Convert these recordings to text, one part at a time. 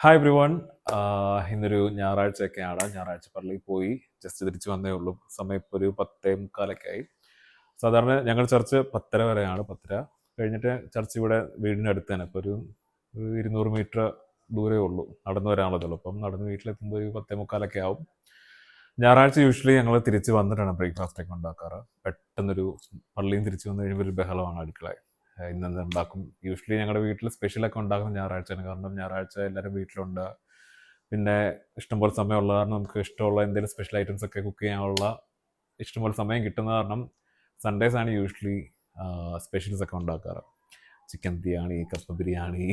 Hi every one. ഇന്നൊരു ഞായറാഴ്ചയൊക്കെയാണ്. ഞായറാഴ്ച പള്ളിയിൽ പോയി ജസ്റ്റ് തിരിച്ച് വന്നേ ഉള്ളൂ. സമയം ഇപ്പോൾ ഒരു 10:45 ആയി. സാധാരണ ഞങ്ങൾ ചർച്ച് 10:30 വരെയാണ്. 10:30 കഴിഞ്ഞിട്ട് ചർച്ച് ഇവിടെ വീടിൻ്റെ അടുത്ത് തന്നെ. ഇപ്പോൾ ഒരു 200 മീറ്റർ ദൂരമേ ഉള്ളൂ, നടന്നു വരാനുള്ളതുള്ളൂ. അപ്പം നടന്ന് വീട്ടിലെത്തുമ്പോൾ ഒരു 10:45 ആവും. ഞായറാഴ്ച യൂഷ്വലി ഞങ്ങൾ തിരിച്ച് വന്നിട്ടാണ് ബ്രേക്ക്ഫാസ്റ്റൊക്കെ ഉണ്ടാക്കാറ്. പെട്ടെന്നൊരു പള്ളിയിൽ നിന്ന് തിരിച്ച് വന്നു കഴിയുമ്പോൾ ഒരു ബഹളമാണ് അടുക്കളയിൽ. ഇന്നെന്ത് ഉണ്ടാക്കും. യൂഷ്വലി ഞങ്ങളുടെ വീട്ടിൽ സ്പെഷ്യലൊക്കെ ഉണ്ടാക്കുന്നത് ഞായറാഴ്ചയാണ്. കാരണം ഞായറാഴ്ച എല്ലാവരും വീട്ടിലുണ്ട്. പിന്നെ ഇഷ്ടംപോലെ സമയമുള്ള കാരണം നമുക്ക് ഇഷ്ടമുള്ള എന്തെങ്കിലും സ്പെഷ്യൽ ഐറ്റംസ് ഒക്കെ കുക്ക് ചെയ്യാനുള്ള ഇഷ്ടംപോലെ സമയം കിട്ടുന്ന കാരണം സൺഡേസ് ആണ് യൂഷ്വലി സ്പെഷ്യൽസ് ഒക്കെ ഉണ്ടാക്കാറ്. ചിക്കൻ ബിരിയാണി, കപ്പ ബിരിയാണി,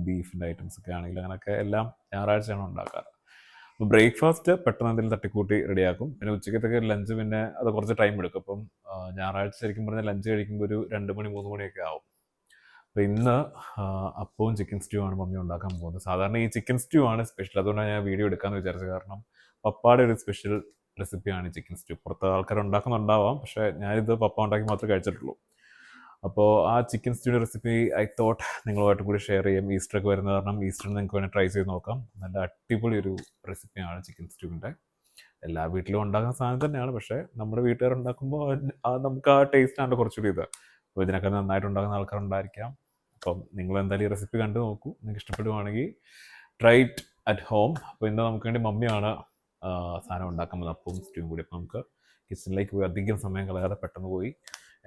ബീഫിൻ്റെ ഐറ്റംസ് ഒക്കെ ആണെങ്കിൽ അങ്ങനെയൊക്കെ എല്ലാം ഞായറാഴ്ചയാണ് ഉണ്ടാക്കാറ്. അപ്പോൾ ബ്രേക്ക്ഫാസ്റ്റ് പെട്ടെന്ന് എന്തെങ്കിലും തട്ടിക്കൂട്ടി റെഡിയാക്കും. പിന്നെ ഉച്ചക്കത്തൊക്കെ ലഞ്ച് പിന്നെ അത് കുറച്ച് ടൈം എടുക്കും. അപ്പം ഞായറാഴ്ച ശരിക്കും പറഞ്ഞാൽ ലഞ്ച് കഴിക്കുമ്പോൾ ഒരു 2 മണി 3 മണിയൊക്കെ ആവും. അപ്പോൾ ഇന്ന് അപ്പവും ചിക്കൻ സ്റ്റൂ ആണ് മമ്മി ഉണ്ടാക്കാൻ പോകുന്നത്. സാധാരണ ഈ ചിക്കൻ സ്റ്റൂ ആണ് സ്പെഷ്യൽ, അതുകൊണ്ടാണ് ഞാൻ വീഡിയോ എടുക്കാമെന്ന് വിചാരിച്ചത്. കാരണം പപ്പായുടെ ഒരു സ്പെഷ്യൽ റെസിപ്പിയാണ് ചിക്കൻ സ്റ്റൂ. പുറത്ത് ആൾക്കാർ ഉണ്ടാക്കുന്നുണ്ടാവാം, പക്ഷേ ഞാനിത് പപ്പ ഉണ്ടാക്കി മാത്രമേ കഴിച്ചിട്ടുള്ളൂ. അപ്പോൾ ആ ചിക്കൻ സ്റ്റൂയുടെ റെസിപ്പി ഐ തോട്ട് നിങ്ങളുമായിട്ട് കൂടി ഷെയർ ചെയ്യാം. ഈസ്റ്ററൊക്കെ വരുന്ന കാരണം ഈസ്റ്ററിന് നിങ്ങൾക്ക് വേണ്ടി ട്രൈ ചെയ്ത് നോക്കാം. നല്ല അടിപൊളി ഒരു റെസിപ്പിയാണ് ചിക്കൻ സ്റ്റൂവിൻ്റെ. എല്ലാ വീട്ടിലും ഉണ്ടാക്കുന്ന സാധനം തന്നെയാണ്, പക്ഷേ നമ്മുടെ വീട്ടുകാർ ഉണ്ടാക്കുമ്പോൾ നമുക്ക് ആ ടേസ്റ്റാണ് കുറച്ചുകൂടി ഇത്. അപ്പോൾ ഇതിനൊക്കെ നന്നായിട്ട് ഉണ്ടാക്കുന്ന ആൾക്കാരുണ്ടായിരിക്കാം. അപ്പം നിങ്ങൾ എന്തായാലും ഈ റെസിപ്പി കണ്ടു നോക്കൂ. നിങ്ങൾക്ക് ഇഷ്ടപ്പെടുവാണെങ്കിൽ ട്രൈ ഇറ്റ് അറ്റ് ഹോം. അപ്പോൾ ഇന്ന് നമുക്ക് വേണ്ടി മമ്മിയാണ് സാധനം ഉണ്ടാക്കാൻ പോകുന്നത്, അപ്പവും സ്റ്റൂവും കൂടി. അപ്പോൾ നമുക്ക് കിച്ചണിലേക്ക് പോയി അധികം സമയം കളയാതെ പെട്ടെന്ന് പോയി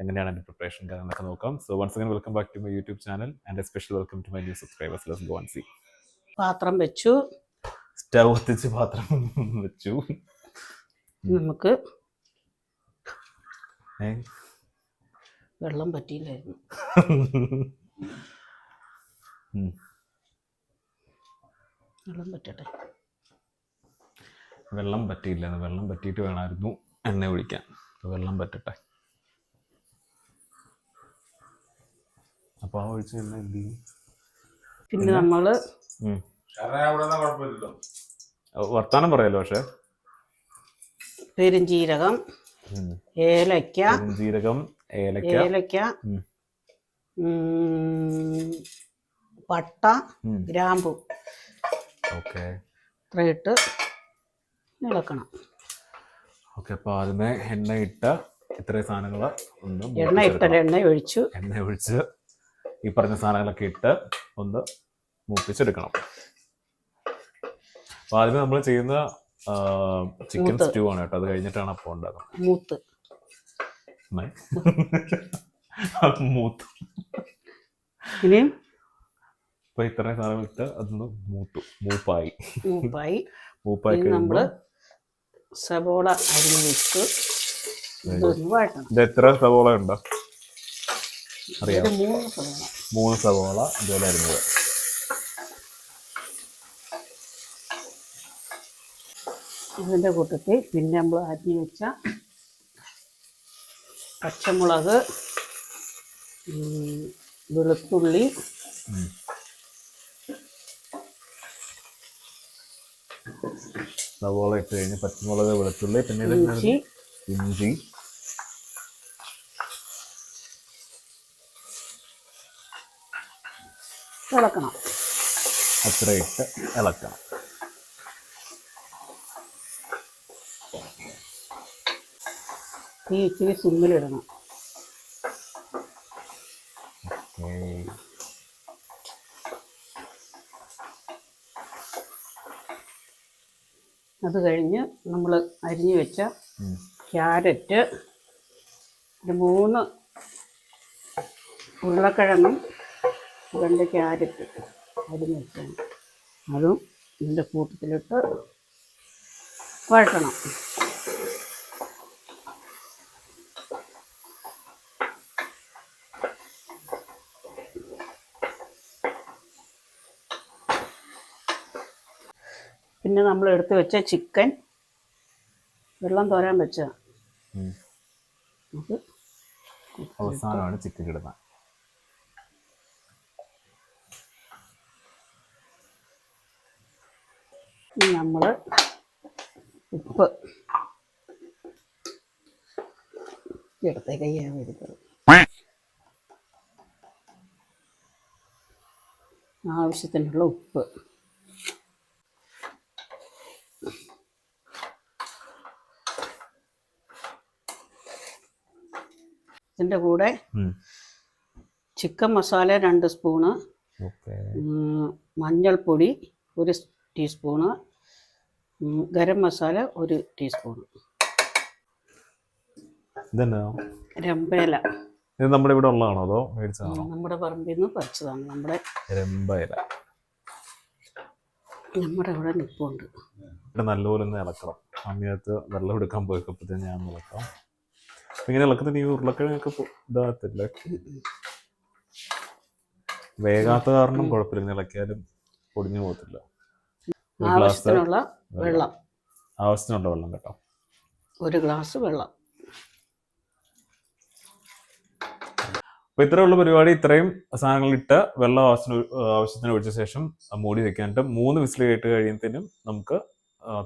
എങ്ങനെയാണ് എൻ്റെ പ്രിപ്പറേഷൻ കാര്യങ്ങളൊക്കെ നോക്കാം. So once again welcome back to my YouTube channel and a special welcome to my new subscribers. Let's go and see. പാത്രം വെച്ചു, സ്റ്റവ് കത്തിച്ച് പാത്രം വെച്ചു. നമുക്ക് വെള്ളം പറ്റിയില്ലായിരുന്നു. വെള്ളം പറ്റട്ടെ. വെള്ളം പറ്റിയില്ല, വെള്ളം പറ്റിയിട്ട് വേണമായിരുന്നു എണ്ണ ഒഴിക്കാൻ. വെള്ളം പറ്റട്ടെ. അപ്പോൾ ആ ഒഴിച്ച് എണ്ണ എന്ത് ചെയ്യും? പിന്നെ നമ്മൾ വർത്താനം പറയാലോ. പക്ഷെ പെരുംജീരകം, ഏലക്ക, ഏലക്ക, പട്ട, ഗ്രാമ്പു ഓക്കെ ഇത്രയിട്ട് ഇളക്കണം. ഓക്കെ. അപ്പോൾ ആദ്യമേ എണ്ണ ഇട്ട് ഇത്രയും സാധനങ്ങൾ എണ്ണ ഒഴിച്ച് ഈ പറഞ്ഞ സാധനങ്ങളൊക്കെ ഇട്ട് ഒന്ന് മൂപ്പിച്ചെടുക്കണം. അപ്പോൾ ആദ്യമേ നമ്മൾ ചെയ്യുന്ന ചിക്കൻ സ്റ്റൂ ആണ് കേട്ടോ. അത് കഴിഞ്ഞിട്ടാണ് അപ്പം ഉണ്ടാക്കുന്നത്. മൂത്ത് ഇനിയും ഇപ്പൊ ഇത്രയും സാധനം ഇട്ട് അതൊന്ന് മൂപ്പായി നമ്മൾ സവോള അരിഞ്ഞ് വെച്ച് ഇത് എത്ര സവോള ഉണ്ടോ അറിയാം? 3 സവോള ഇതുപോലെ അരിഞ്ഞത്. അതിൻ്റെ കൂട്ടത്തിൽ പിന്നെ നമ്മൾ അരിഞ്ഞ് വെച്ച പച്ചമുളക്, വെളുത്തുള്ളി, സവോള ഇട്ട് കഴിഞ്ഞ് പച്ചമുളക്, വെളുത്തുള്ളി, പിന്നെ ഇഞ്ചി ഇളക്കണം. അത്ര ഇട്ട് ഇളക്കണം. ഇച്ചിരി സിമ്മിലിടണം. അത് കഴിഞ്ഞ് നമ്മൾ അരിഞ്ഞു വെച്ച ക്യാരറ്റ്, 3 ഉരുളക്കിഴങ്ങും 2 ക്യാരറ്റ് അരിഞ്ഞ് വെച്ചാണ് അതും ഇതിൻ്റെ കൂട്ടത്തിലിട്ട് വഴറ്റണം. പിന്നെ നമ്മൾ എടുത്ത് വെച്ച ചിക്കൻ വെള്ളം തോരാൻ വെച്ച അവസാനമാണ് ചിക്കൻ ഇടുന്നത്. നമ്മൾ ഉപ്പ് ഇടത്തെ കയ്യാണ് എടുത്തത്. ആവശ്യത്തിനുള്ള ഉപ്പ് ഇതിൻ്റെ കൂടെ ഉം. Chicken masala 2 spoon, okay. മഞ്ഞൾപ്പൊടി 1 ടീസ്പൂണ്, ഗരം മസാല 1 ടീസ്പൂണ്, ഇതെന്നാ രമ്പയില ഇത് നമ്മുടെ ഇവിടെ ഉള്ളതാണോ അതോ മേടിച്ചതാണോ? നമ്മുടെ പറമ്പിൽ നിന്ന് പറിച്ചതാണ്. രമ്പയില നമ്മുടെ ഇവിടെ നിൽപ്പുണ്ട്. ഇവിടെ നല്ലപോലെ ഒന്ന് ഇളക്കണം. സമയത്ത് വെള്ളം എടുക്കാൻ പോയപ്പോഴത്തേന് ഞാൻ ഇളക്കാം. ഇങ്ങനെ ഇളക്കത്തിന് ഈ ഉരുളക്കിഴങ്ങൊക്കെ ഇതാകത്തില്ല, വേഗാത്ത കാരണം കുഴപ്പമില്ല, ഇളക്കിയാലും പൊടിഞ്ഞു പോകത്തില്ല. ഒരു ഗ്ലാസ് ആവശ്യത്തിനുള്ള വെള്ളം, ആവശ്യത്തിനുള്ള വെള്ളം കേട്ടോ. 1 ഗ്ലാസ് വെള്ളം. അപ്പോൾ ഇത്രയുള്ള പരിപാടി. ഇത്രയും സാധനങ്ങളിട്ട് വെള്ളം ആവശ്യത്തിന് ഒഴിച്ച ശേഷം മൂടി വെക്കാനായിട്ട് 3 വിസിൽ കേട്ട് കഴിയുന്നതിനും നമുക്ക്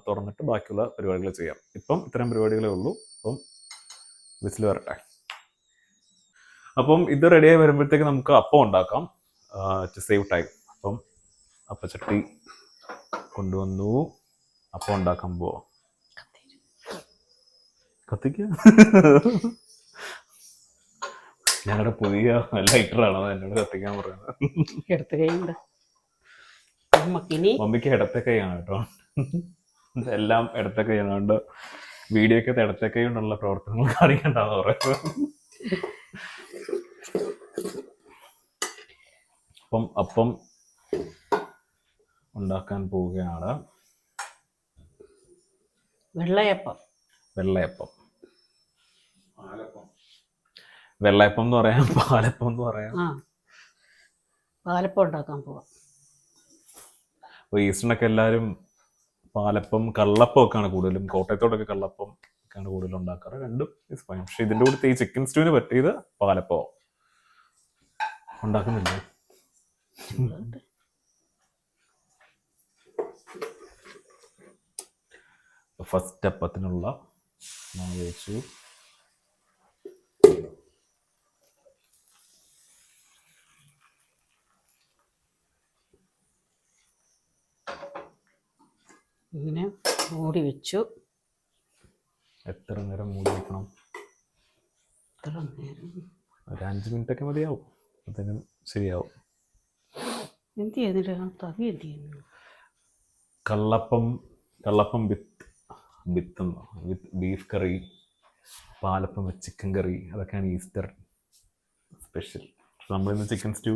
തുറന്നിട്ട് ബാക്കിയുള്ള പരിപാടികൾ ചെയ്യാം. ഇപ്പം ഇത്രയും പരിപാടികളേ ഉള്ളൂ. അപ്പം വിസിൽ വരട്ടെ. അപ്പം ഇത് റെഡിയായി വരുമ്പോഴത്തേക്ക് നമുക്ക് അപ്പം ഉണ്ടാക്കാം, ടു സേവ് ടൈം. അപ്പം അപ്പച്ചട്ടി കൊണ്ടുവന്നു, അപ്പം ഉണ്ടാക്കാൻ പോവാം. കത്തിക്ക ഞങ്ങളുടെ പുതിയ ലൈറ്ററാണ് എന്നോട് കത്തിക്കാൻ പറയുന്നത്. എടുത്ത് കൈയുണ്ട് നമുക്കിനി. മമ്മിക്ക് ഇടത്തെ കൈയാണ് കേട്ടോ, എല്ലാം ഇടത്തെ കൈ ആയതുകൊണ്ട് വീഡിയോ ഒക്കെ ഇടത്തെ കൈ കൊണ്ടുള്ള പ്രവർത്തനങ്ങൾ കാണിക്കണ്ടെന്ന് പറയുന്നത്. അപ്പം ഉണ്ടാക്കാൻ പോവുകയാണ്. വെള്ളയപ്പം വെള്ളയപ്പം എന്ന് പറയാം, പാലപ്പം എന്ന് പറയാം. പാലപ്പം ഉണ്ടാക്കാൻ പോവാം. അപ്പോൾ ഈസ്റ്ററിനൊക്കെ എല്ലാവരും പാലപ്പം കള്ളപ്പം ഒക്കെയാണ് കൂടുതലും, കോട്ടയത്തോടൊക്കെ കള്ളപ്പം ഒക്കെയാണ് കൂടുതലും ഉണ്ടാക്കാറ്. രണ്ടും ഇസ് ഫൈൻ. പക്ഷെ ഇതിൻ്റെ കൂടെ ഈ ചിക്കൻ സ്റ്റൂവിന് പറ്റിയത് പാലപ്പം ഉണ്ടാക്കുന്നില്ലേ. ഫസ്റ്റ് അപ്പത്തിനുള്ള മാവ് വെച്ചു. ഇങ്ങനെ മൂടി വെച്ചു. എത്ര നേരം മൂടി വെക്കണം? ഒരു 5 മിനിറ്റൊക്കെ മതിയാവും, അപ്പോഴത്തേനും ശരിയാവും. എന്ത് ചെയ്യുന്നില്ല തവി എന്ത് ചെയ്യുന്നു? Kallappam with beef curry, palappam with chicken curry, അതൊക്കെയാണ് ഈസ്റ്റർ സ്പെഷ്യൽ. നമ്മളിന്ന് ചിക്കൻ സ്റ്റൂ.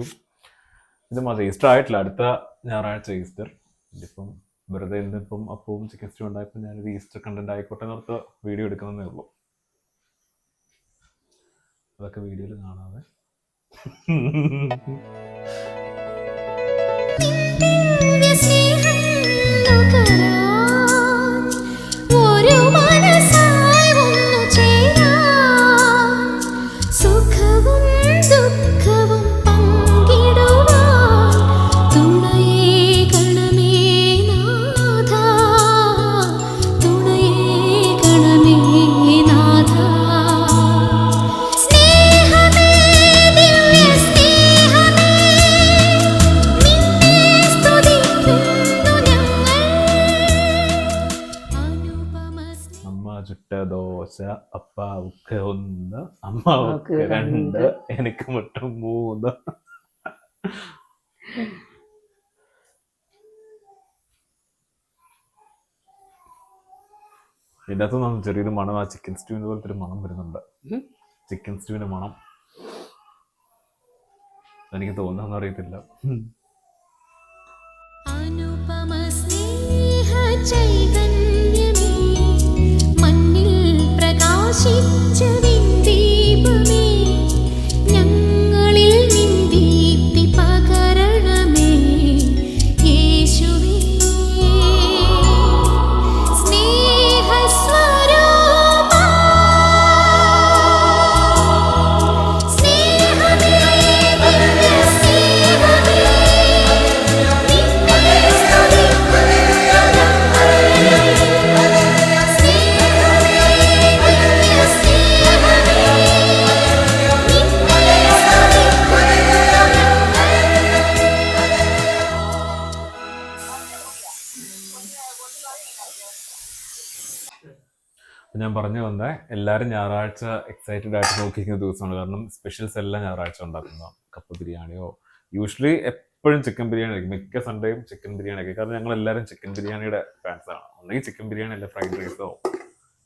ഇത് മതി, ഈസ്റ്റർ ആയിട്ടില്ല, അടുത്ത ഞായറാഴ്ച ഈസ്റ്റർ. ഇതിപ്പം വെറുതെ ഇന്നിപ്പം അപ്പവും ചിക്കൻ സ്റ്റൂ ഉണ്ടായപ്പോൾ ഞാനൊരു ഈസ്റ്റർ കണ്ടന്റ് ആയിക്കോട്ടെ എന്നോർത്ത് വീഡിയോ എടുക്കുന്നതേ ഉള്ളൂ. അതൊക്കെ വീഡിയോയിൽ കാണാതെ. ദോശ അപ്പാവുക്ക് 1, അമ്മാവുക്ക് 2, എനിക്ക് മറ്റും 3. ഇതിൻ്റെ അകത്ത് ചെറിയൊരു മണം, ആ ചിക്കൻ സ്റ്റൂവിൻ്റെ പോലത്തെ ഒരു മണം വരുന്നുണ്ട്. ചിക്കൻ സ്റ്റൂവിൻ്റെ മണം എനിക്ക് തോന്നുന്നു, അറിയത്തില്ല. ഞാൻ പറഞ്ഞു വന്നേ എല്ലാവരും ഞായറാഴ്ച എക്സൈറ്റഡ് ആയിട്ട് നോക്കിയിരിക്കുന്ന ദിവസമാണ്. കാരണം സ്പെഷ്യൽസ് എല്ലാം ഞായറാഴ്ച ഉണ്ടാക്കുന്നതാണ്. കപ്പ ബിരിയാണിയോ യൂഷ്വലി എപ്പോഴും ചിക്കൻ ബിരിയാണി ആയിരിക്കും. മിക്ക സൺഡേയും ചിക്കൻ ബിരിയാണി ആയിരിക്കും. കാരണം ഞങ്ങൾ എല്ലാവരും ചിക്കൻ ബിരിയാണിയുടെ ഫാൻസാണ്. ഒന്നെങ്കിൽ ചിക്കൻ ബിരിയാണി അല്ല ഫ്രൈഡ് റൈസോ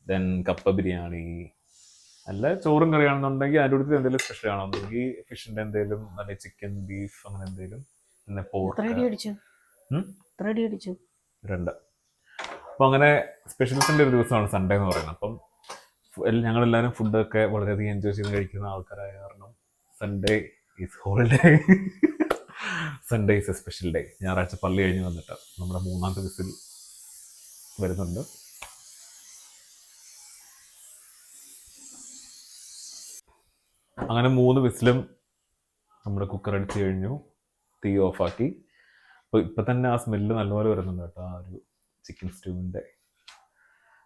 ദെൻ കപ്പ ബിരിയാണി അല്ല ചോറും കറിയാണെന്നുണ്ടെങ്കിൽ അതിൻ്റെ അടുത്ത് എന്തെങ്കിലും സ്പെഷ്യൽ ആണെന്നുണ്ടെങ്കിൽ ഫിഷിൻ്റെ എന്തെങ്കിലും നല്ല ചിക്കൻ ബീഫ് അങ്ങനെ എന്തെങ്കിലും പിന്നെ പോർക്ക് 2. അപ്പോൾ അങ്ങനെ സ്പെഷ്യൽസിൻ്റെ ഒരു ദിവസമാണ് സൺഡേ എന്ന് പറയുന്നത്. അപ്പം ഞങ്ങളെല്ലാവരും ഫുഡൊക്കെ വളരെയധികം എൻജോയ് ചെയ്ത് കഴിക്കുന്ന ആൾക്കാരായ കാരണം Sunday is holiday. Sunday is A special day. ഞായറാഴ്ച പള്ളി കഴിഞ്ഞ് വന്നിട്ട് നമ്മുടെ 3ാമത്തെ വിസിൽ വരുന്നുണ്ട്. അങ്ങനെ 3 വിസിലും നമ്മുടെ കുക്കർ അടിച്ച് കഴിഞ്ഞു, തീ ഓഫാക്കി. അപ്പോൾ ഇപ്പം തന്നെ ആ സ്മെല്ല് നല്ലപോലെ വരുന്നുണ്ട് കേട്ടോ, ആ ഒരു ചിക്കൻ സ്റ്റൂവിൻ്റെ.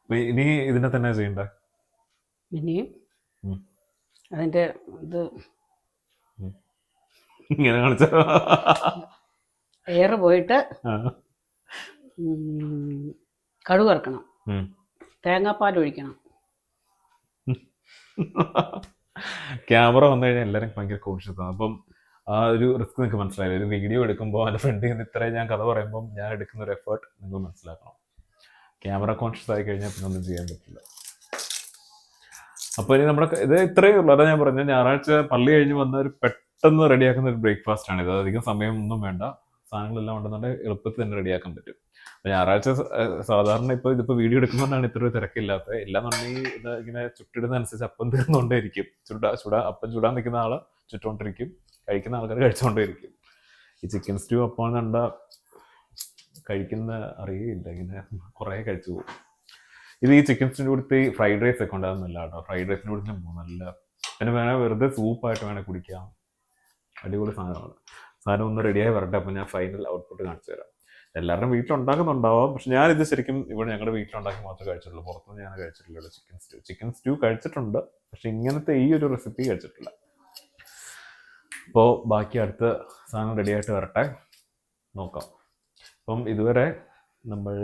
അപ്പോൾ ഇനി ഇതിനെ തന്നെ ചെയ്യണ്ടേ? ഇനിയും അതിൻ്റെ ഇത് ഇങ്ങനെ കാണിച്ച എയർ പോയിട്ട് കടുക് ഇറക്കണം, തേങ്ങാപ്പാൽ ഒഴിക്കണം. ക്യാമറ വന്നു കഴിഞ്ഞാൽ എല്ലാവരും ഭയങ്കര കോൺഷ്യസ് ആണ്. അപ്പം ആ ഒരു റിസ്ക് നിങ്ങൾക്ക് മനസ്സിലായില്ല. ഒരു വീഡിയോ എടുക്കുമ്പോൾ എൻ്റെ ഫ്രണ്ടിൽ നിന്ന് ഇത്രയും ഞാൻ കഥ പറയുമ്പം ഞാൻ എടുക്കുന്ന ഒരു എഫേർട്ട് നിങ്ങൾ മനസ്സിലാക്കണം. ക്യാമറ കോൺഷ്യസ് ആയി കഴിഞ്ഞാൽ പിന്നെ ഒന്നും ചെയ്യാൻ പറ്റില്ല. അപ്പോൾ ഇനി നമ്മുടെ ഇത് ഇത്രയേ ഉള്ളൂ. അതാ ഞാൻ പറഞ്ഞത്, ഞായറാഴ്ച പള്ളി കഴിഞ്ഞ് വന്ന ഒരു പെട്ടെന്ന് റെഡിയാക്കുന്ന ഒരു ബ്രേക്ക്ഫാസ്റ്റ് ആണ് ഇത്. അധികം സമയം ഒന്നും വേണ്ട, സാധനങ്ങളെല്ലാം ഉണ്ടെന്നുണ്ടെങ്കിൽ എളുപ്പത്തിൽ തന്നെ റെഡിയാക്കാൻ പറ്റും. അപ്പോൾ ഞായറാഴ്ച സാധാരണ ഇതിപ്പോൾ വീഡിയോ എടുക്കുന്നതുകൊണ്ടാണ് ഇത്ര തിരക്കില്ലാത്തത്. എല്ലാന്നുണ്ടെങ്കിൽ ഇത് ഇങ്ങനെ ചുട്ടിടുന്നതനുസരിച്ച് അപ്പം തീർന്നുകൊണ്ടേയിരിക്കും. അപ്പം ചുടാൻ നിൽക്കുന്ന ആൾ ചുറ്റുകൊണ്ടിരിക്കും, കഴിക്കുന്ന ആൾക്കാർ കഴിച്ചുകൊണ്ടേയിരിക്കും. ഈ ചിക്കൻ സ്റ്റൂ അപ്പം കണ്ട കഴിക്കുന്ന അറിയില്ല, ഇങ്ങനെ കുറേ കഴിച്ചു പോകും. ഇത് ഈ ചിക്കൻ സ്റ്റൂവിൻ്റെ കൊടുത്ത് ഈ ഫ്രൈഡ് റൈസ് ഒക്കെ ഉണ്ടാകുന്നില്ല കേട്ടോ. ഫ്രൈഡ് റൈസിൻ്റെ കൊടുത്ത് നല്ല, പിന്നെ വേണേൽ വെറുതെ സൂപ്പായിട്ട് വേണേൽ കുടിക്കാം. അടിപൊളി സാധനമാണ്. സാധനം ഒന്ന് റെഡിയായി വരട്ടെ, അപ്പോൾ ഞാൻ ഫൈനൽ ഔട്ട്പുട്ട് കാണിച്ചു തരാം. എല്ലാവരുടെയും വീട്ടിലുണ്ടാക്കുന്നുണ്ടാവാം, പക്ഷെ ഞാനിത് ശരിക്കും ഇവിടെ ഞങ്ങളുടെ വീട്ടിലുണ്ടാക്കി മാത്രമേ കഴിച്ചിട്ടുള്ളൂ. പുറത്തുനിന്ന് ഞാൻ കഴിച്ചിട്ടില്ല ചിക്കൻ സ്റ്റൂ കഴിച്ചിട്ടുണ്ട്, പക്ഷെ ഇങ്ങനത്തെ ഈ ഒരു റെസിപ്പി കഴിച്ചിട്ടില്ല. അപ്പോൾ ബാക്കി അടുത്ത സാധനം റെഡിയായിട്ട് വരട്ടെ, നോക്കാം. അപ്പം ഇതുവരെ നമ്മൾ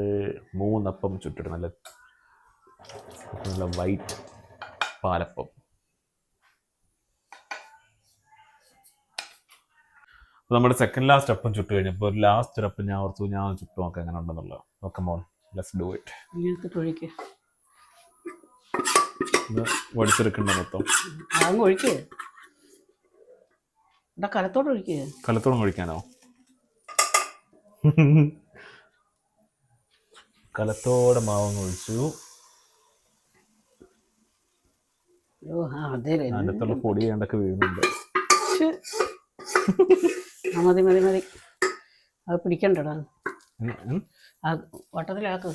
3 അപ്പം ചുട്ടിട്ട് നല്ല വൈറ്റ് പാലപ്പം. അപ്പോൾ നമ്മുടെ സെക്കൻഡ് ലാസ്റ്റ് അപ്പം ചുട്ട് കഴിഞ്ഞപ്പോൾ ഒരു ലാസ്റ്റ് ഒരു അപ്പം ഞാൻ ഓർത്തു ഞാൻ ചുട്ടു നോക്കാം എങ്ങനെ ഉണ്ടെന്നുള്ളത്. ഓക്കെ മോൻ, ലെറ്റ്സ് ഡു ഇറ്റ്. ഇത് വടിച്ചെടുക്കണ്ട മൊത്തം ഒഴിക്കേ, കലത്തോടെ ഒഴിക്കേ. കലത്തോളം ഒഴിക്കാനോ? കലത്തോടെ മാവങ്ങ് ഒഴിച്ചു. അതിനകത്തുള്ള പൊടി വേണ്ടൊക്കെ വീഴുന്നുണ്ട്. മതി മതി മതി, അത് പിടിക്കണ്ടടാ, വട്ടത്തിലാക്ക്.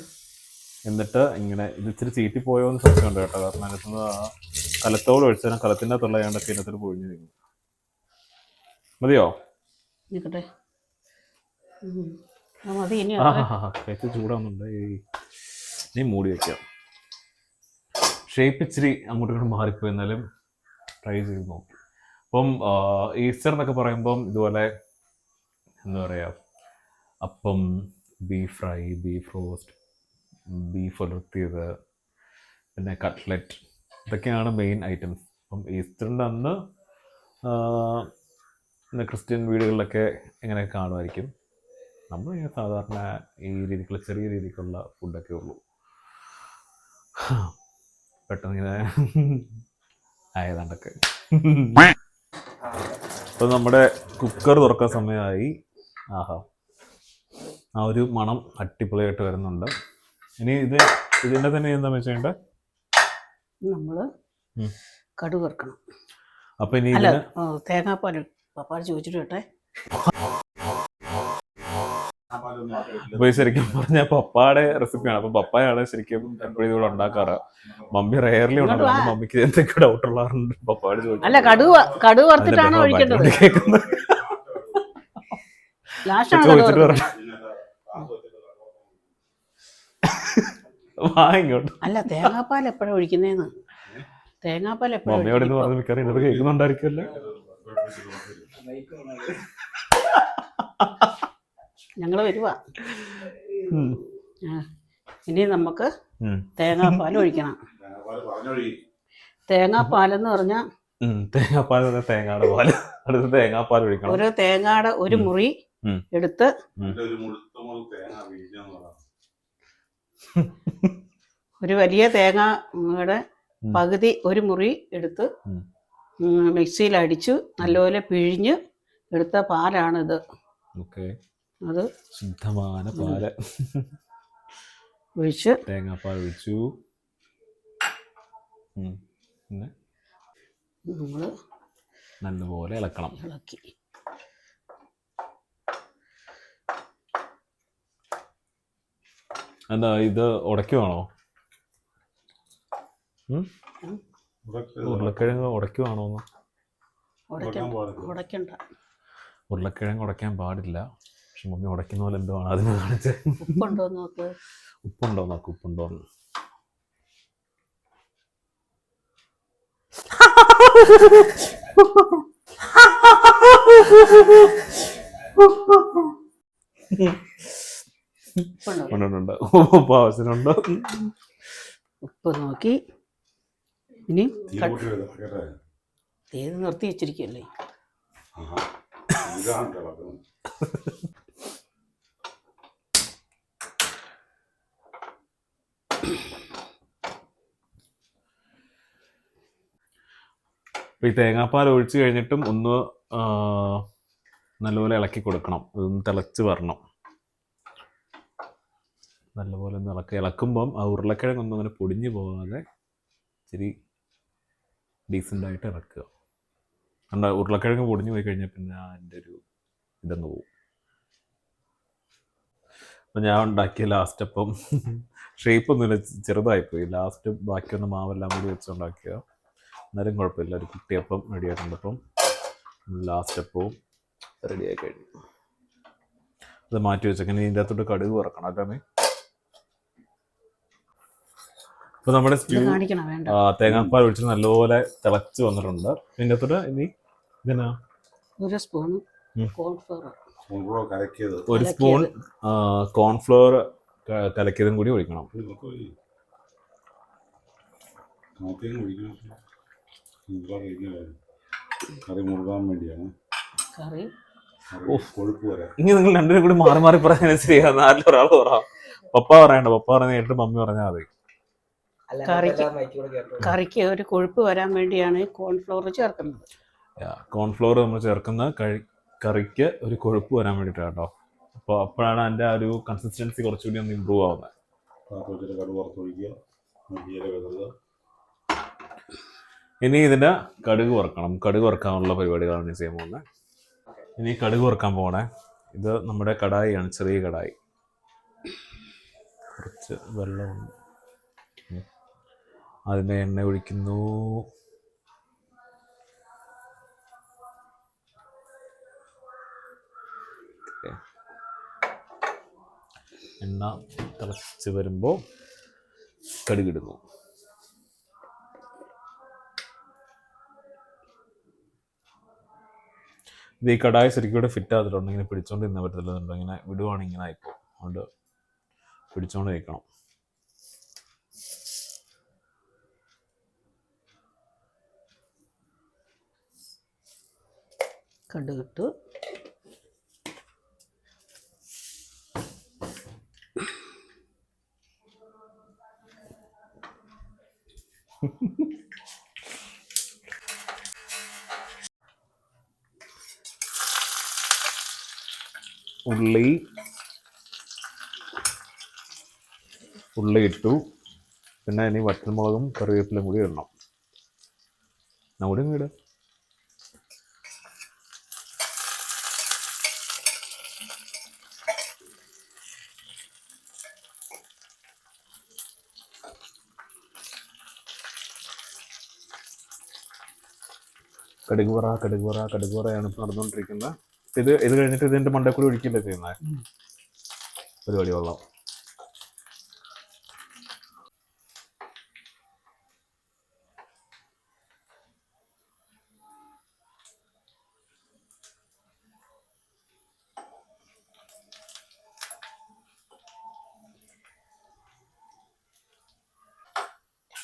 എന്നിട്ട് ഇങ്ങനെ ഇത് ഇച്ചിരി ചീറ്റി പോയോന്ന് സംശയമുണ്ട് കേട്ടോ. കാരണം അതിനകത്തുനിന്ന് ആ കലത്തോട് ഒഴിച്ചാൽ കലത്തിൻ്റെ അകത്തുള്ള ഏണ്ടൊക്കെ ഇതിനകത്ത് പൊഴിഞ്ഞു നിൽക്കും. മതിയോ? നിൽക്കട്ടെ, മതി. ഇനി കഴിച്ച് ചൂടാവുന്നുണ്ട്. ഇനി മൂടി വയ്ക്കാം. ഷേപ്പ് ഇച്ചിരി അങ്ങോട്ടും ഇങ്ങോട്ടും മാറിപ്പോയി, എന്നാലും ട്രൈ ചെയ്ത് നോക്കി. അപ്പം ഈസ്റ്റർ എന്നൊക്കെ പറയുമ്പം ഇതുപോലെ എന്താ പറയുക, appam, beef fry, beef roast, beef ഉലർത്തിയത്, പിന്നെ കട്ട്ലറ്റ്, ഇതൊക്കെയാണ് മെയിൻ ഐറ്റംസ്. അപ്പം ഈസ്റ്ററിൻ്റെ അന്ന് ക്രിസ്ത്യൻ വീടുകളിലൊക്കെ എങ്ങനെ കാണുമായിരിക്കും. നമ്മളിങ്ങനെ സാധാരണ ഈ രീതിക്കുള്ള ചെറിയ രീതിക്കുള്ള ഫുഡൊക്കെ ഉള്ളൂ. പെട്ടെന്ന് ഇങ്ങനെ ആയതാണ്ടൊക്കെ. അപ്പോൾ നമ്മുടെ കുക്കർ തുറക്കാൻ സമയമായി. ആഹാ, ആ ഒരു മണം അടിപൊളിയായിട്ട് വരുന്നുണ്ട്. ഇനി ഇതിൻ്റെ തന്നെ എന്താ വെച്ചേണ്ട, നമ്മൾ കടുക് വറുക്കണം. അപ്പം ഇനി തേങ്ങാപ്പാൽ പപ്പാട് ചോദിച്ചിട്ട് കേട്ടെ. അപ്പോൾ ശരിക്കും പറഞ്ഞാൽ പപ്പായുടെ റെസിപ്പിയാണ്. അപ്പം പപ്പായാണ് ശരിക്കും എപ്പോഴും ഇവിടെ ഉണ്ടാക്കാറ്. മമ്മി റെയർലി ഉണ്ടാകും. മമ്മിക്ക് എന്തൊക്കെ ഡൗട്ട് ഉള്ളാറുണ്ട് പപ്പാട് ചോദിച്ചു. അല്ല, കടുക് വറുത്തിട്ടാണ് ഒഴിക്കേണ്ടത്. അല്ല, തേങ്ങാപ്പാൽ എപ്പോഴാണ് ഒഴിക്കുന്നേന്ന്. തേങ്ങാപ്പാൽ എപ്പോഴും മമ്മിയോട് പറഞ്ഞ് മിക്കറിയാം ഇത് കേൾക്കുന്നുണ്ടായിരിക്കുമല്ലേ. ഞങ്ങൾ വരുവാ. ഇനി നമുക്ക് ഉം. തേങ്ങാപ്പാൽ ഒഴിക്കണം. തേങ്ങാപ്പാലെന്ന് പറഞ്ഞാൽ തേങ്ങാപ്പാൽ തേങ്ങയുടെ പാല് അടുത്ത് തേങ്ങാപ്പാൽ ഒഴിക്കണം. ഒരു തേങ്ങയുടെ ഒരു മുറി എടുത്ത് ഒരു വലിയ തേങ്ങയുടെ പകുതി ഒരു മുറി എടുത്ത് മിക്സിയിൽ അടിച്ചു നല്ലപോലെ പിഴിഞ്ഞ് എടുത്ത പാലാണിത്. അത് ശുദ്ധമായ പാല് ഒഴിച്ച് തേങ്ങാപ്പാൽ ഒഴിച്ചു. പിന്നെ നമ്മൾ നല്ലപോലെ ഇളക്കണം. ഇളക്കി എന്താ ഇത് ഉടയ്ക്കുവാണോ? ഉരുളക്കിഴങ്ങ് ഉടയ്ക്കുവാണോന്ന്? ഉടയ്ക്കണ്ട. ഉരുളക്കിഴങ്ങ് ഉടയ്ക്കാൻ പാടില്ല. പക്ഷെ മമ്മി ഉടയ്ക്കുന്ന പോലെ എന്തോ ആണ് അതിന് കാണിച്ചത്. ഉപ്പുണ്ടോ നോക്ക്. ഉപ്പുണ്ടോ നോക്ക്. ഉപ്പുണ്ടോന്ന് ഉപ്പ് ആവശ്യമുണ്ടോ? ഉപ്പ് നോക്കി. ഇനി ഏത് നിർത്തി വെച്ചിരിക്കല്ലേ. ഈ തേങ്ങാപ്പാൽ ഒഴിച്ച് കഴിഞ്ഞിട്ടും ഒന്ന് നല്ലപോലെ ഇളക്കി കൊടുക്കണം. അതൊന്ന് തിളച്ച് വരണം. നല്ലപോലെ ഒന്ന് ഇളക്കുമ്പം ആ ഉരുളക്കിഴങ്ങൊന്നും അങ്ങനെ പൊടിഞ്ഞു പോകാതെ ഇച്ചിരി ഡീസൻ്റായിട്ട് ഇളക്കുക. കണ്ട ഉരുളക്കിഴങ്ങ് പൊടിഞ്ഞു പോയി കഴിഞ്ഞാൽ പിന്നെ അതിൻ്റെ ഒരു ഇതെന്ന് പോകും. അപ്പം ഞാൻ ഉണ്ടാക്കിയ ലാസ്റ്റ് അപ്പം ഷേപ്പൊന്നുമില്ല, ചെറുതായിപ്പോയി. ലാസ്റ്റ് ബാക്കിയൊന്ന് മാവെല്ലാം കൂടി വെച്ചുണ്ടാക്കിയ എന്നാലും കുഴപ്പമില്ല. ഒരു കുട്ടിയപ്പം റെഡിയായിട്ടുണ്ട്. അപ്പം ലാസ്റ്റ് അപ്പവും റെഡിയായി കഴിഞ്ഞു. അത് മാറ്റി വെച്ചേക്കാൻ ഇതിൻ്റെ അകത്തോട്ട് കടുക് വറക്കണം. അല്ലേ? അപ്പോൾ നമ്മുടെ സ്റ്റ്യൂ തേങ്ങാപ്പാൽ ഒഴിച്ച് നല്ലപോലെ തിളച്ച് വന്നിട്ടുണ്ട്. ഇതിൻ്റെ അകത്തോട്ട് ഇനി ഇതിനാ ഒരു സ്പൂൺ കോൺഫ്ലോർ കലക്കിയതും കൂടി ഒഴിക്കണം. ഇനി നിങ്ങൾ രണ്ടുപേരും കൂടി മാറി മാറി പറയാൻ ശരിയാ. നാട്ടിൽ ഒരാൾ പറയാം. പപ്പ പറയണ്ട. പപ്പ പറഞ്ഞ കേട്ടിട്ട് മമ്മി പറഞ്ഞാൽ മതി. കറിക്ക് ഒരു കൊഴുപ്പ് വരാൻ വേണ്ടിയാണ് കോൺഫ്ലോർ ചേർക്കുന്നത്. കോൺഫ്ലോർ നമ്മൾ ചേർക്കുന്ന കറിക്ക് ഒരു കൊഴുപ്പ് വരാൻ വേണ്ടിയിട്ടാണ് കേട്ടോ. അപ്പോൾ അപ്പോഴാണ് അതിൻ്റെ ആ ഒരു കൺസിസ്റ്റൻസി കുറച്ചുകൂടി ഒന്ന് ഇമ്പ്രൂവ് ആവുന്നത്. ഇനി ഇതിൻ്റെ കടുക് വറുക്കണം. കടുക് വറുക്കാനുള്ള പരിപാടികളാണ് ഞാൻ ചെയ്യാൻ പോകുന്നത്. ഇനി കടുക് വറുക്കാൻ പോകണേ. ഇത് നമ്മുടെ കടായിയാണ്, ചെറിയ കടായി. കുറച്ച് വെള്ളമുണ്ട്. അതിൻ്റെ എണ്ണ ഒഴിക്കുന്നു. എണ്ണ തിളച്ച് വരുമ്പോൾ കടുകിടുന്നു. ഇത് ഈ കടായി ശരിക്കും ഇവിടെ ഫിറ്റ് ആകുന്നുണ്ട്. ഇങ്ങനെ പിടിച്ചോണ്ട് നിന്ന പറ്റത്തില്ല. ഇങ്ങനെ വിടുവാണെങ്കിൽ ഇങ്ങനെ ആയിപ്പോ. അതുകൊണ്ട് പിടിച്ചോണ്ട് നിൽക്കണം. കടുകിട്ടു. ഉള്ളി ഇട്ടു. പിന്നെ ഇനി വറ്റൽമുളകും കറിവേപ്പിലും കൂടി ഇടണം. നമ്മുടെ വീട് കടുക് വറയാണ് ഇപ്പം നടന്നുകൊണ്ടിരിക്കുന്നത്. ഇത് കഴിഞ്ഞിട്ട് ഇതിൻ്റെ മണ്ടക്കൂടി ഒഴിക്കില്ലേ ചെയ്യുന്നത് പരിപാടി. കൊള്ളാം.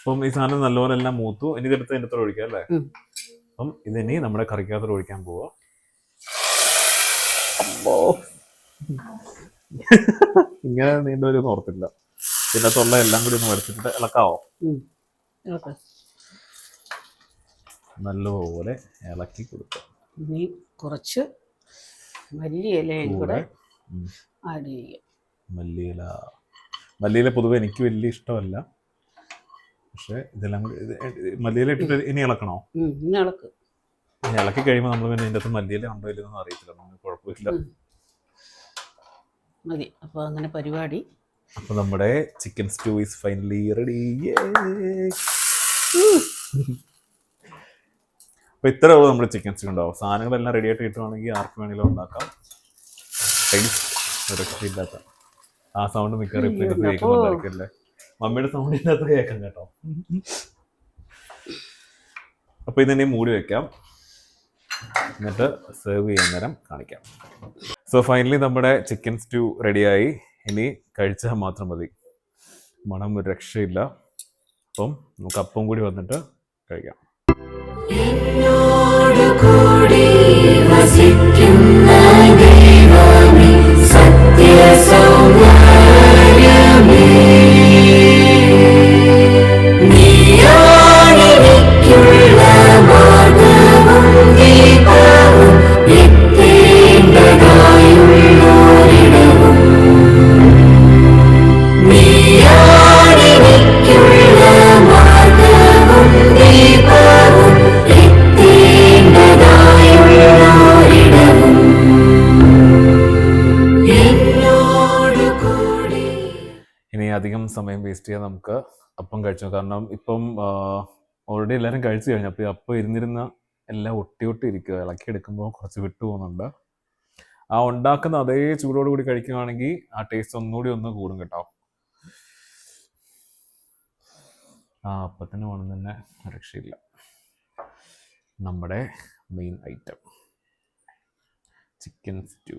അപ്പം ഈ സാധനം നല്ലപോലെ എല്ലാം മൂത്തു. ഇനി ഇതെടുത്ത് അതിൻ്റെ അത്ര ഒഴിക്കാം അല്ലേ? ഉം. അപ്പം ഇതിനി നമ്മുടെ കറിക്കകത്തോട് ഒഴിക്കാൻ പോവാ. ഇങ്ങനെ നീണ്ടു വരുമെന്ന് ഓർത്തില്ല. ഇതിനകത്തുള്ള എല്ലാം കൂടി ഒന്ന് വരച്ചിട്ട് ഇളക്കാവോ? ഓക്കെ. നല്ലപോലെ ഇളക്കി കൊടുക്കാം. ഇനി കുറച്ച് മല്ലിയിലയും കൂടെ ആഡ് ചെയ്യാം. മല്ലിയില പൊതുവെ എനിക്ക് വലിയ ഇഷ്ടമല്ല, പക്ഷെ ഇതെല്ലാം കൂടി മല്ലിയില ഇട്ടിട്ട് ഇനി ഇളക്കണോ? ഇനി ഇളക്ക്. ഇളക്കി കഴിയുമ്പോൾ നമ്മൾ പിന്നെ ഇതിൻ്റെ അകത്ത് മല്ലിയില ഉണ്ടോ ഇല്ലെന്നൊന്നും അറിയത്തില്ല. നമുക്ക് കുഴപ്പമില്ല, മതി. അപ്പോൾ അങ്ങനെ പരിപാടി. അപ്പോൾ നമ്മുടെ chicken stew is finally ready. അപ്പോൾ ഇത്ര ഉള്ളൂ നമ്മുടെ ചിക്കൻ സ്റ്റൂ ഉണ്ടാവും. സാധനങ്ങളെല്ലാം റെഡി ആയിട്ട് കിട്ടുവാണെങ്കിൽ ആർക്ക് വേണമെങ്കിലും ഉണ്ടാക്കാം. രക്ഷയില്ലാത്ത ആ സൗണ്ട് മിക്കവാറും ഇപ്പം കേൾക്കുന്നുണ്ടായിരിക്കല്ലേ? മമ്മിയുടെ സൗണ്ട് ഇതിനകത്ത് കേൾക്കാം കേട്ടോ. അപ്പോൾ ഇതിനെ മൂടി വെക്കാം, എന്നിട്ട് സെർവ് ചെയ്യുന്ന നേരം കാണിക്കാം. സോ ഫൈനലി നമ്മുടെ ചിക്കൻ സ്റ്റൂ റെഡിയായി. ഇനി കഴിച്ചാൽ മാത്രം മതി. മണം ഒരു രക്ഷയില്ല. അപ്പം നമുക്ക് അപ്പം കൂടി വന്നിട്ട് കഴിക്കാം. അധികം സമയം വേസ്റ്റ് ചെയ്യാൻ നമുക്ക് അപ്പം കഴിച്ചു. കാരണം ഇപ്പം ഓൾറെഡി എല്ലാവരും കഴിച്ചു കഴിഞ്ഞു. അപ്പോൾ ഈ അപ്പം ഇരുന്നിരുന്ന എല്ലാം ഒട്ടി ഇരിക്കുക. ഇളക്കി എടുക്കുമ്പോൾ കുറച്ച് വിട്ടു പോകുന്നുണ്ട്. ആ ഉണ്ടാക്കുന്ന അതേ ചൂടോടുകൂടി കഴിക്കുകയാണെങ്കിൽ ആ ടേസ്റ്റ് ഒന്നുകൂടി ഒന്ന് കൂടും കേട്ടോ. ആ അപ്പത്തിന് വേണം തന്നെ രക്ഷയില്ല. നമ്മുടെ മെയിൻ ഐറ്റം ചിക്കൻ സ്റ്റൂ.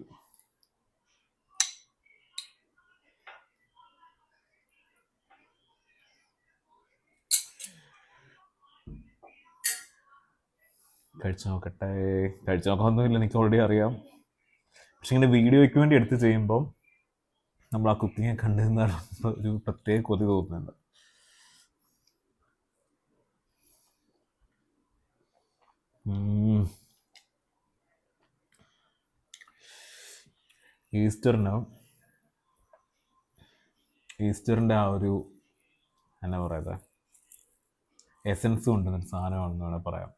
കഴിച്ചു നോക്കട്ടെ. കഴിച്ചു നോക്കാനൊന്നുമില്ല, എനിക്ക് ഓൾറെഡി അറിയാം. പക്ഷെ ഇങ്ങനെ വീഡിയോയ്ക്ക് വേണ്ടി എടുത്ത് ചെയ്യുമ്പം നമ്മൾ ആ കുക്കിങ്ങെ കണ്ടിരുന്ന ഒരു പ്രത്യേക കൊതി തോന്നുന്നുണ്ട്. ഈസ്റ്ററിൻ്റെ ആ ഒരു എന്നാ പറയുക എസൻസ് കൊണ്ടുവന്നൊരു സാധനമാണെന്ന് വേണമെങ്കിൽ പറയാം.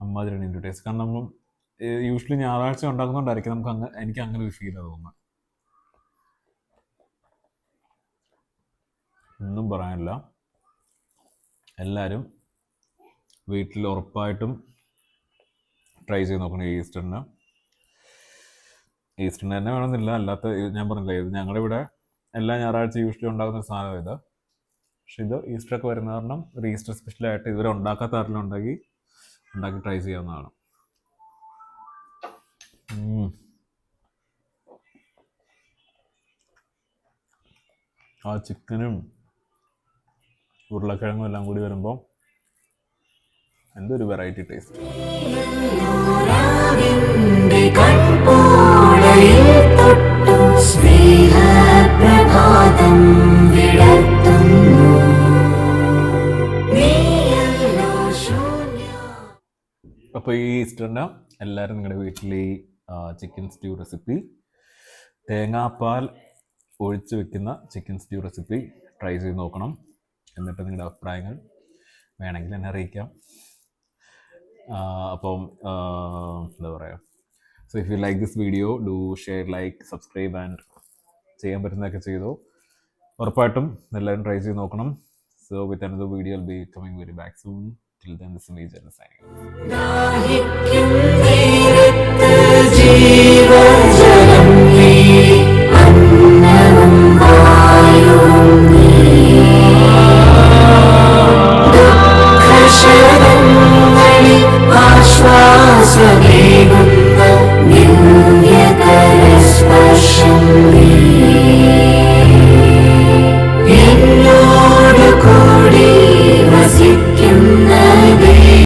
അമ്മാതിരിയാണ് ഇതിൻ്റെ ടേസ്റ്റ്. കാരണം നമ്മൾ യൂഷ്വലി ഞായറാഴ്ച ഉണ്ടാക്കുന്നതുകൊണ്ടായിരിക്കും നമുക്ക് എനിക്ക് അങ്ങനെ ഒരു ഫീലാണ് തോന്നുന്നത്. ഒന്നും പറയാനില്ല. എല്ലാവരും വീട്ടിൽ ഉറപ്പായിട്ടും ട്രൈ ചെയ്ത് നോക്കണം. ഈസ്റ്ററിന് തന്നെ വേണമെന്നില്ല, അല്ലാത്ത ഞാൻ പറഞ്ഞില്ല, ഇത് ഞങ്ങളുടെ ഇവിടെ എല്ലാ ഞായറാഴ്ച യൂഷ്വലി ഉണ്ടാകുന്ന ഒരു സാധനം ഇത്. പക്ഷെ ഇത് ഈസ്റ്ററൊക്കെ വരുന്ന കാരണം ഒരു ഈസ്റ്റർ സ്പെഷ്യലായിട്ട് ഇതുവരെ ഉണ്ടാക്കാത്ത ആരെങ്കിലും ഉണ്ടാക്കി ട്രൈ ചെയ്യാവുന്നതാണ്. ആ ചിക്കനും ഉരുളക്കിഴങ്ങും എല്ലാം കൂടി വരുമ്പോൾ എന്തൊരു വെറൈറ്റി ടേസ്റ്റ്. അപ്പോൾ ഈ ഈസ്റ്ററിന് എല്ലാവരും നിങ്ങളുടെ വീട്ടിൽ ഈ ചിക്കൻ സ്റ്റ്യൂ റെസിപ്പി, തേങ്ങാപ്പാൽ ഒഴിച്ച് വെക്കുന്ന ചിക്കൻ സ്റ്റ്യൂ റെസിപ്പി ട്രൈ ചെയ്ത് നോക്കണം. എന്നിട്ട് നിങ്ങളുടെ അഭിപ്രായങ്ങൾ വേണമെങ്കിൽ എന്നെ അറിയിക്കാം. അപ്പം എന്താ പറയുക, so if you like this video do share, like, subscribe and ചെയ്യാൻ പറ്റുന്നതൊക്കെ ചെയ്തോ. ഉറപ്പായിട്ടും എല്ലാവരും ട്രൈ ചെയ്ത് നോക്കണം. So with another video will be coming very back soon. Till then, this is me, Jenna, signing off.